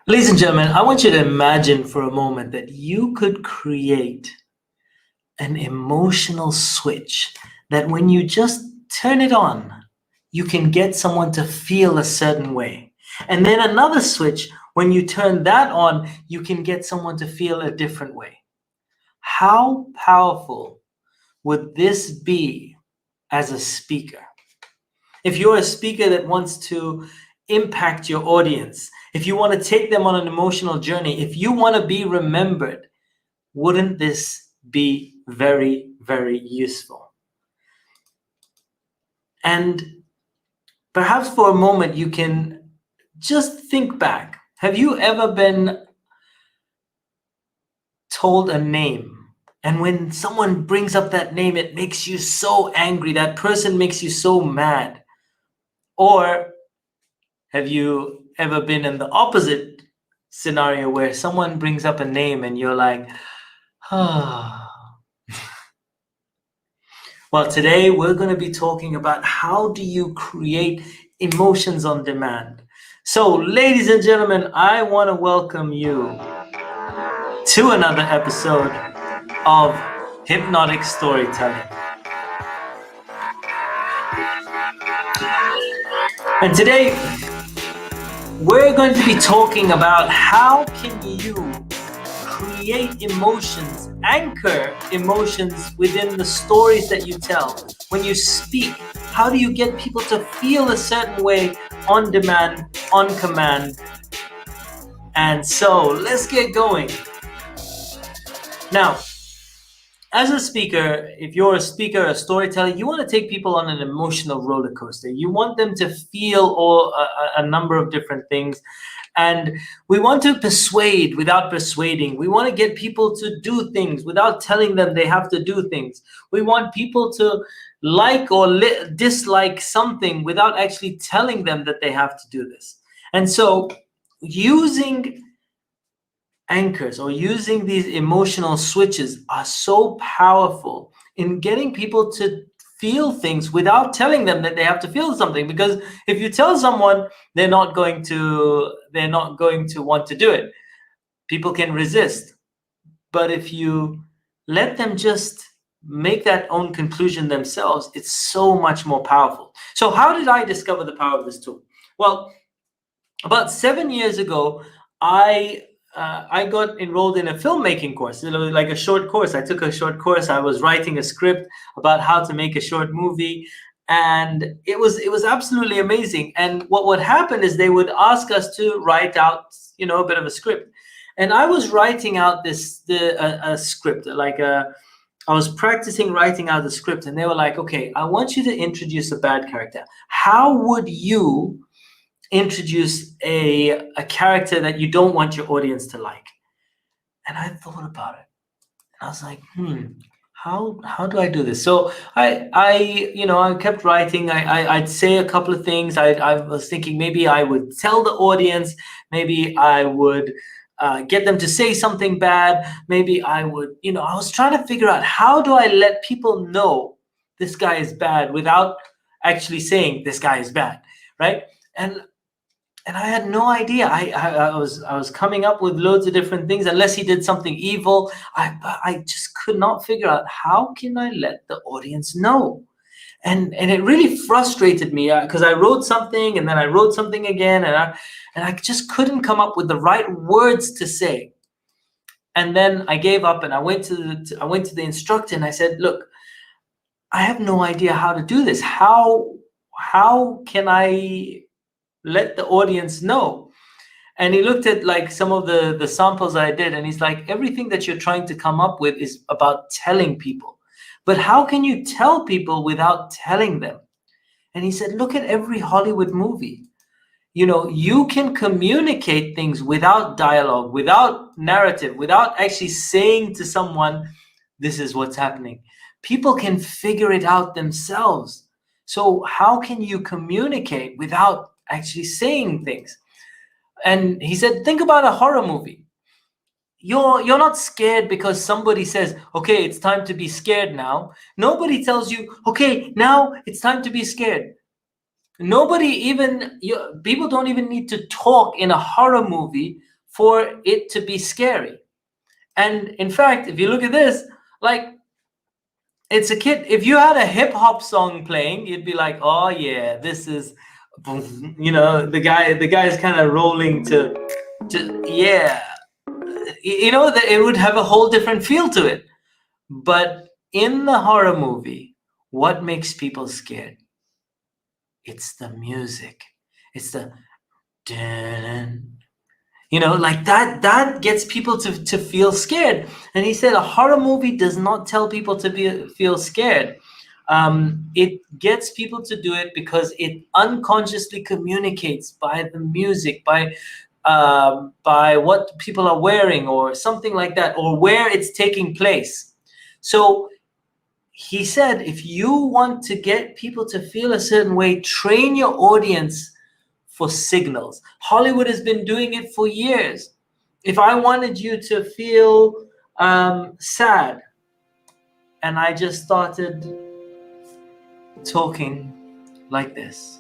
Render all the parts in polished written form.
Ladies and gentlemen, I want you to imagine for a moment that you could create an emotional switch that when you just turn it on, you can get someone to feel a certain way. And then another switch, when you turn that on, you can get someone to feel a different way. How powerful would this be as a speaker? If you're a speaker that wants to impact your audience, if you want to take them on an emotional journey, if you want to be remembered, wouldn't this be very, very useful? And perhaps for a moment, you can just think back. Have you ever been told a name? And when someone brings up that name, it makes you so angry. That person makes you so mad. Or have you ever been in the opposite scenario where someone brings up a name and you're like, ah. Well, today we're going to be talking about how do you create emotions on demand. So, ladies and gentlemen, I want to welcome you to another episode of Hypnotic Storytelling. And today we're going to be talking about how can you create emotions, anchor emotions within the stories that you tell. When you speak, how do you get people to feel a certain way on demand, on command? And so let's get going. Now, as a speaker, if you're a speaker, a storyteller, you want to take people on an emotional roller coaster. You want them to feel a number of different things. And we want to persuade without persuading. We want to get people to do things without telling them they have to do things. We want people to like or dislike something without actually telling them that they have to do this. And so using anchors or using these emotional switches are so powerful in getting people to feel things without telling them that they have to feel something. Because if you tell someone, they're not going to want to do it. People can resist. But if you let them just make that own conclusion themselves, it's so much more powerful. So how did I discover the power of this tool? Well, about 7 years ago, I got enrolled in a filmmaking course, like a short course. I took a short course. I was writing a script about how to make a short movie, and it was absolutely amazing. And what would happen is they would ask us to write out, a bit of a script, and I was writing out a script, I was practicing writing out the script, and they were like, "Okay, I want you to introduce a bad character. How would you introduce a character that you don't want your audience to like?" And I thought about it. I was like, how do I do this? So I kept writing. I'd say a couple of things. I was thinking maybe I would tell the audience, maybe I would get them to say something bad. Maybe I would, I was trying to figure out how do I let people know this guy is bad without actually saying this guy is bad, right? And I had no idea. I was coming up with loads of different things. Unless he did something evil, I just could not figure out how can I let the audience know. And it really frustrated me because I wrote something and then I wrote something again, and I just couldn't come up with the right words to say. And then I gave up and I went to the instructor and I said, "Look, I have no idea how to do this. How can I let the audience know?" And he looked at like some of the samples I did, and he's like, "Everything that you're trying to come up with is about telling people, but how can you tell people without telling them?" And he said, "Look at every Hollywood movie. You can communicate things without dialogue, without narrative, without actually saying to someone, this is what's happening. People can figure it out themselves. So how can you communicate without actually saying things?" And he said, think about a horror movie. You're not scared because somebody says, "Okay, it's time to be scared now." Nobody tells you, "Okay, now it's time to be scared." People don't even need to talk in a horror movie for it to be scary. And in fact, if you look at this, like, it's a kid. If you had a hip hop song playing, you'd be like, oh yeah, this is, the guy's kind of rolling to yeah, that it would have a whole different feel to it. But in the horror movie, what makes people scared? It's the music. It's the dun, like that gets people to feel scared. And he said a horror movie does not tell people to feel scared. It gets people to do it because it unconsciously communicates by the music, by what people are wearing or something like that, or where it's taking place. So he said, if you want to get people to feel a certain way, train your audience for signals. Hollywood has been doing it for years. If I wanted you to feel sad, and I just started talking like this,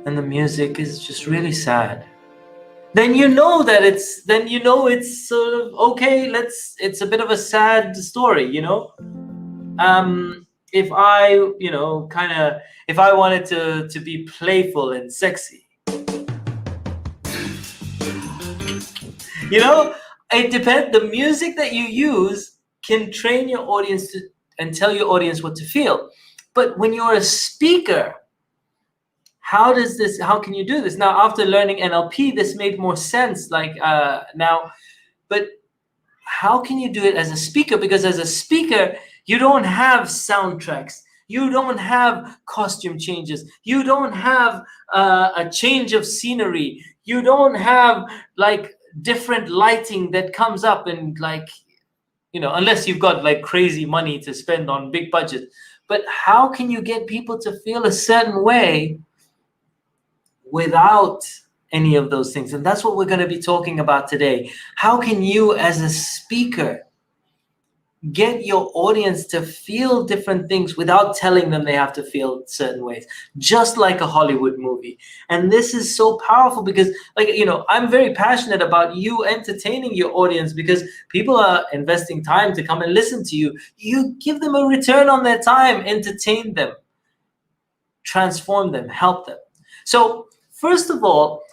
and the music is just really sad, then you know it's sort of okay. It's a bit of a sad story, If I, if I wanted to be playful and sexy, it depends. The music that you use can train your audience and tell your audience what to feel. But when you're a speaker, how can you do this? Now, after learning NLP, this made more sense. Now, but how can you do it as a speaker? Because as a speaker, you don't have soundtracks. You don't have costume changes. You don't have a change of scenery. You don't have different lighting that comes up and unless you've got crazy money to spend on big budget. But how can you get people to feel a certain way without any of those things? And that's what we're going to be talking about today. How can you as a speaker get your audience to feel different things without telling them they have to feel certain ways, just like a Hollywood movie? And this is so powerful because I'm very passionate about you entertaining your audience, because people are investing time to come and listen to you. You give them a return on their time, entertain them, transform them, help them. So first of all,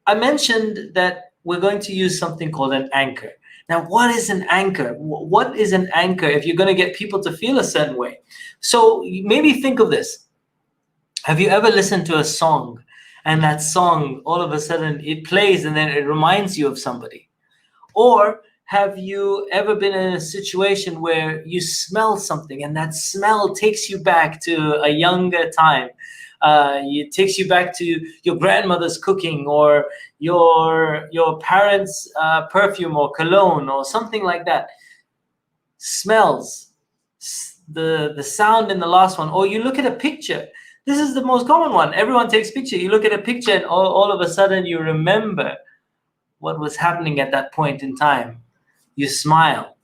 I mentioned that we're going to use something called an anchor. Now, what is an anchor? What is an anchor if you're going to get people to feel a certain way? So maybe think of this. Have you ever listened to a song and that song, all of a sudden it plays and then it reminds you of somebody? Or have you ever been in a situation where you smell something and that smell takes you back to a younger time? It takes you back to your grandmother's cooking, or your parents' perfume or cologne or something like that. Smells, the sound in the last one. Or you look at a picture. This is the most common one. Everyone takes picture. You look at a picture and all of a sudden you remember what was happening at that point in time. You smile.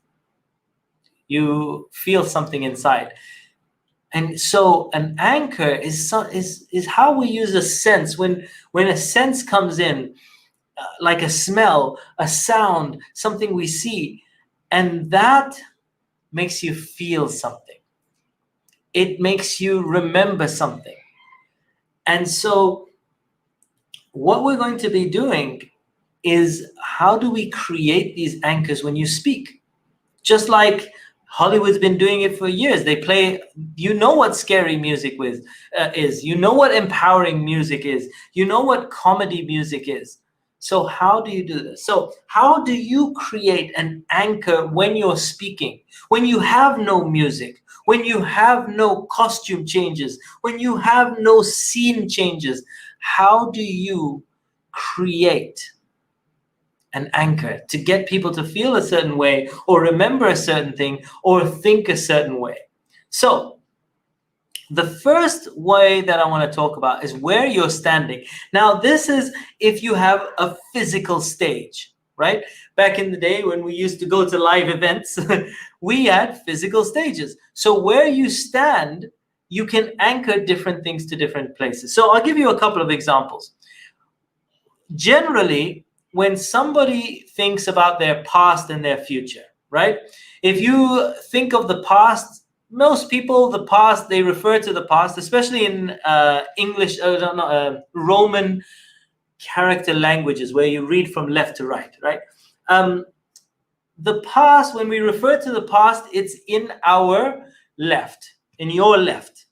You feel something inside. And so an anchor is how we use a sense. When a sense comes in, like a smell, a sound, something we see, and that makes you feel something. It makes you remember something. And so what we're going to be doing is, how do we create these anchors when you speak? Just like Hollywood's been doing it for years. They play, what scary music is. What empowering music is. What comedy music is. So how do you do this? So how do you create an anchor when you're speaking? When you have no music, when you have no costume changes, when you have no scene changes, how do you create an anchor to get people to feel a certain way, or remember a certain thing, or think a certain way? So the first way that I want to talk about is where you're standing. Now, this is if you have a physical stage, right? Back in the day when we used to go to live events, we had physical stages. So where you stand, you can anchor different things to different places. So I'll give you a couple of examples. Generally, when somebody thinks about their past and their future, right? If you think of the past, most people, the past, they refer to the past, especially in English, Roman character languages where you read from left to right, right? The past, when we refer to the past, it's in our left, in your left,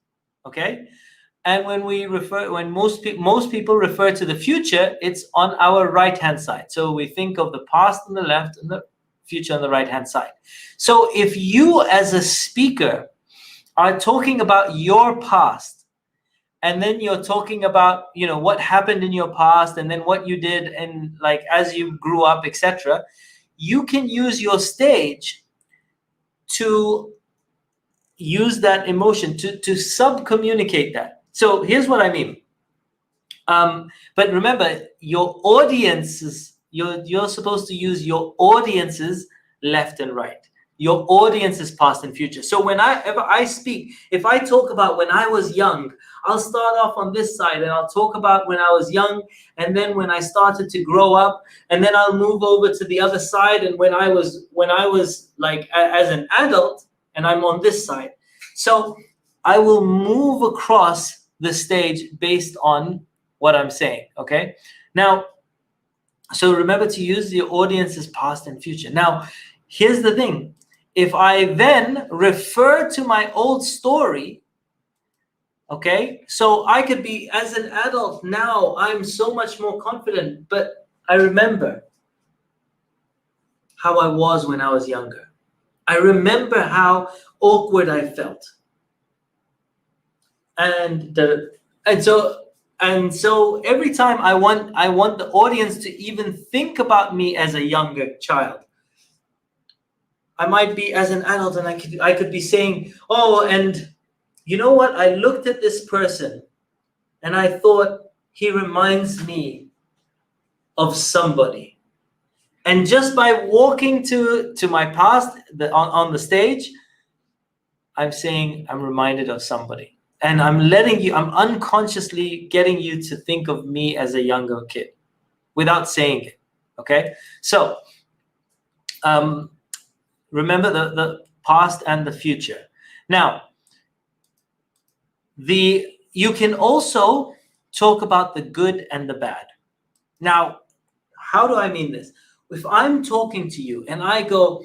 okay? And when most people refer to the future, it's on our right-hand side. So we think of the past on the left and the future on the right-hand side. So if you as a speaker are talking about your past, and then you're talking about, you know, what happened in your past, and then what you did, and like as you grew up, etc., you can use your stage to use that emotion to sub-communicate that. So here's what I mean. But remember, your audiences, you're supposed to use your audiences left and right. Your audience is past and future. So whenever I speak, if I talk about when I was young, I'll start off on this side and I'll talk about when I was young, and then when I started to grow up, and then I'll move over to the other side, and when I was like as an adult, and I'm on this side. So I will move across the stage based on what I'm saying, okay? Now, so remember to use the audience's past and future. Now, here's the thing. If I then refer to my old story, okay, so I could be, as an adult now, I'm so much more confident, but I remember how I was when I was younger. I remember how awkward I felt. And so every time I want the audience to even think about me as a younger child. I might be as an adult, and I could be saying, oh, and you know what? I looked at this person and I thought he reminds me of somebody. And just by walking to my past on the stage, I'm saying I'm reminded of somebody. And I'm unconsciously getting you to think of me as a younger kid without saying it, okay? So remember the past and the future. Now, you can also talk about the good and the bad. Now, how do I mean this? If I'm talking to you and I go,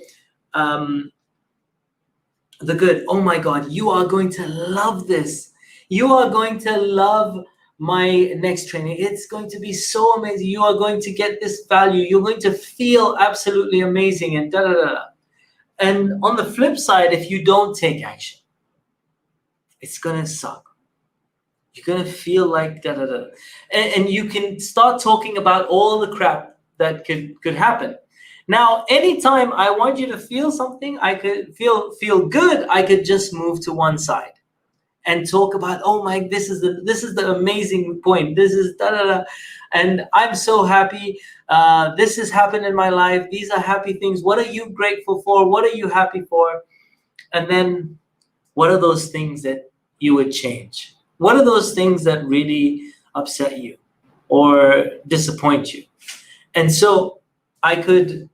the good, oh my God, you are going to love this. You are going to love my next training. It's going to be so amazing. You are going to get this value. You're going to feel absolutely amazing, and da da da. And on the flip side, if you don't take action, it's going to suck. You're going to feel like da da da. And you can start talking about all the crap that could happen. Now, anytime I want you to feel something, I could feel good, I could just move to one side and talk about, oh my, this is the amazing point. This is da da da, and I'm so happy. This has happened in my life. These are happy things. What are you grateful for? What are you happy for? And then, what are those things that you would change? What are those things that really upset you or disappoint you? And so I could,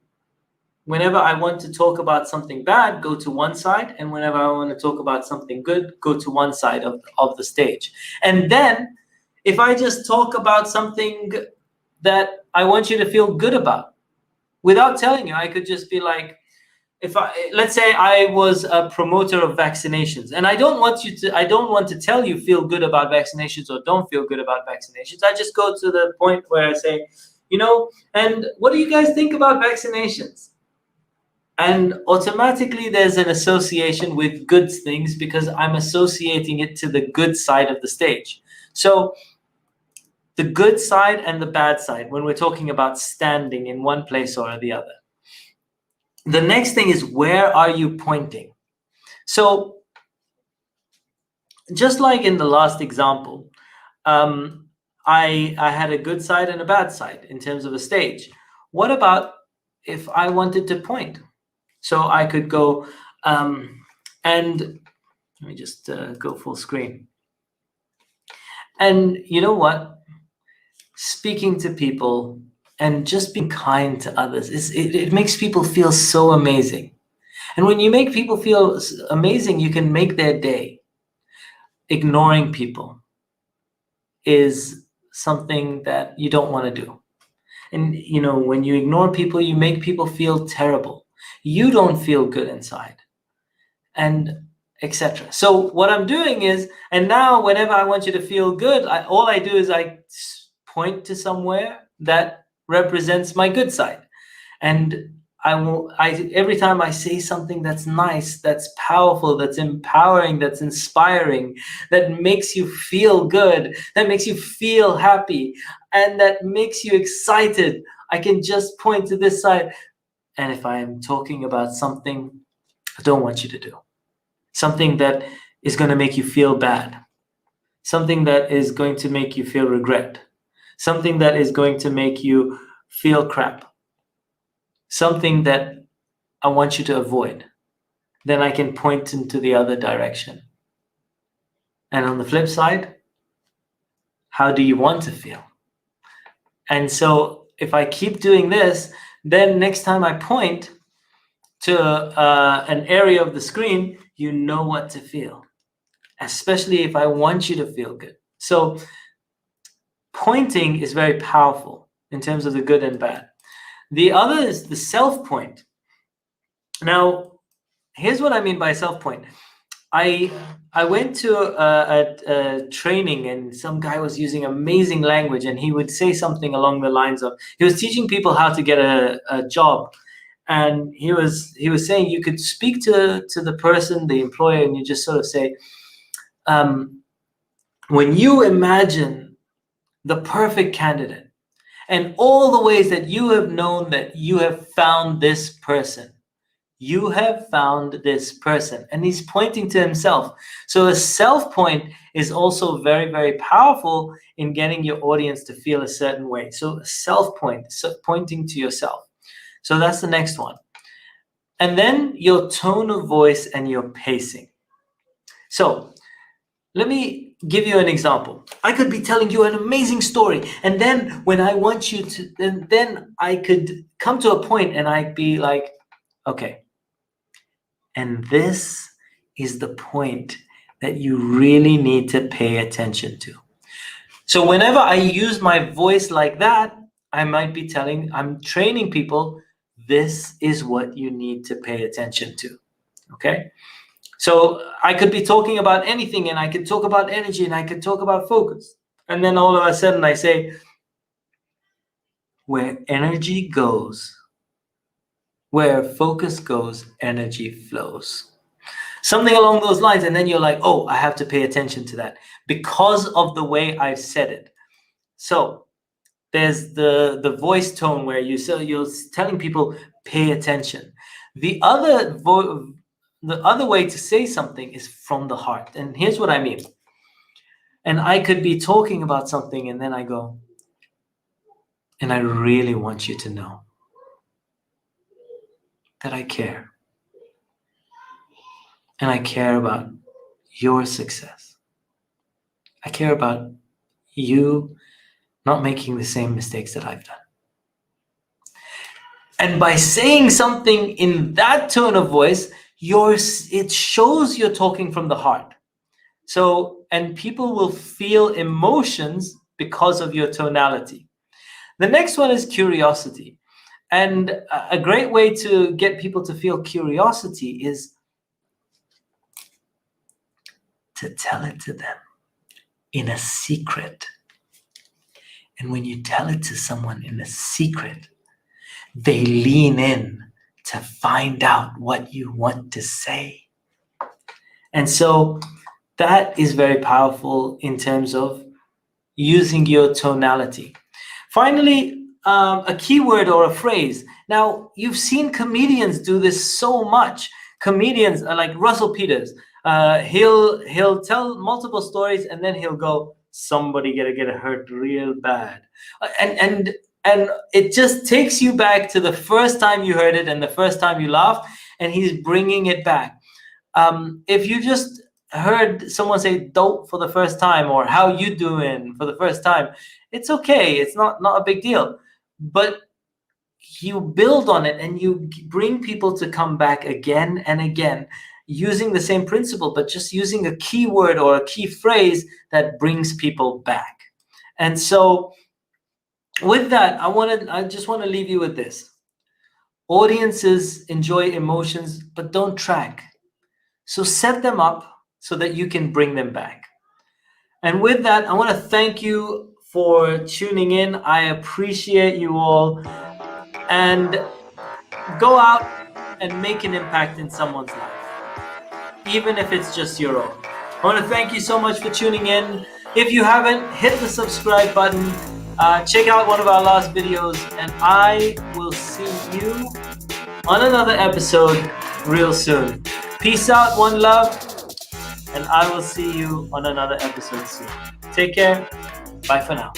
whenever I want to talk about something bad, go to one side, and whenever I want to talk about something good, go to one side of the stage. And then if I just talk about something that I want you to feel good about, without telling you, I could just be like, let's say I was a promoter of vaccinations, and I don't want to tell you feel good about vaccinations or don't feel good about vaccinations. I just go to the point where I say, you know, and what do you guys think about vaccinations? And automatically there's an association with good things because I'm associating it to the good side of the stage. So the good side and the bad side, when we're talking about standing in one place or the other. The next thing is, where are you pointing? So just like in the last example, I had a good side and a bad side in terms of a stage. What about if I wanted to point? So I could go, and let me just go full screen. And you know what? Speaking to people and just being kind to others. It makes people feel so amazing. And when you make people feel amazing, you can make their day. Ignoring people is something that you don't want to do. And when you ignore people, you make people feel terrible. You don't feel good inside, and etc. So what I'm doing is, and now whenever I want you to feel good, all I do is I point to somewhere that represents my good side. And every time I say something that's nice, that's powerful, that's empowering, that's inspiring, that makes you feel good, that makes you feel happy, and that makes you excited, I can just point to this side. And if I am talking about something I don't want you to do, something that is going to make you feel bad, something that is going to make you feel regret, something that is going to make you feel crap, something that I want you to avoid, then I can point into the other direction. And on the flip side, how do you want to feel? And so if I keep doing this, then next time I point to an area of the screen, you know what to feel, especially if I want you to feel good. So pointing is very powerful in terms of the good and bad. The other is the self-point. Now, here's what I mean by self-point. I went to a training, and some guy was using amazing language, and he would say something along the lines of, he was teaching people how to get a job. And he was saying you could speak to the person, the employer, and you just sort of say, when you imagine the perfect candidate and all the ways that you have known that you have found this person, you have found this person. And he's pointing to himself. So a self point is also very, very powerful in getting your audience to feel a certain way. So a self point, so pointing to yourself. So that's the next one. And then your tone of voice and your pacing. So let me give you an example. I could be telling you an amazing story, and then when I want you to, then I could come to a point and I'd be like, okay, and this is the point that you really need to pay attention to. So whenever I use my voice like that, I might be I'm training people, this is what you need to pay attention to, okay? So I could be talking about anything, and I could talk about energy, and I could talk about focus. And then all of a sudden I say, where energy goes, where focus goes, energy flows. Something along those lines. And then you're like, oh, I have to pay attention to that because of the way I've said it. So there's the voice tone where you're telling people, pay attention. The other way to say something is from the heart. And here's what I mean. And I could be talking about something, and then I go, and I really want you to know that I care. And I care about your success. I care about you not making the same mistakes that I've done. And by saying something in that tone of voice, it shows you're talking from the heart. So, and people will feel emotions because of your tonality. The next one is curiosity. And a great way to get people to feel curiosity is to tell it to them in a secret. And when you tell it to someone in a secret, they lean in to find out what you want to say. And so that is very powerful in terms of using your tonality. Finally, a keyword or a phrase. Now, you've seen comedians do this so much. Comedians are like Russell Peters. He'll tell multiple stories, and then he'll go, somebody gotta get hurt real bad. And it just takes you back to the first time you heard it and the first time you laughed, and he's bringing it back. If you just heard someone say dope for the first time, or how you doing for the first time, it's okay. It's not a big deal. but you build on it and you bring people to come back again and again using the same principle, but just using a keyword or a key phrase that brings people back. And so with that, I just want to leave you with this. Audiences enjoy emotions, but don't track. So set them up so that you can bring them back. And with that, I want to thank you for tuning in. I appreciate you all. And go out and make an impact in someone's life, even if it's just your own. I want to thank you so much for tuning in. If you haven't, hit the subscribe button. Check out one of our last videos, and I will see you on another episode real soon. Peace out, one love, and I will see you on another episode soon. Take care. Bye for now.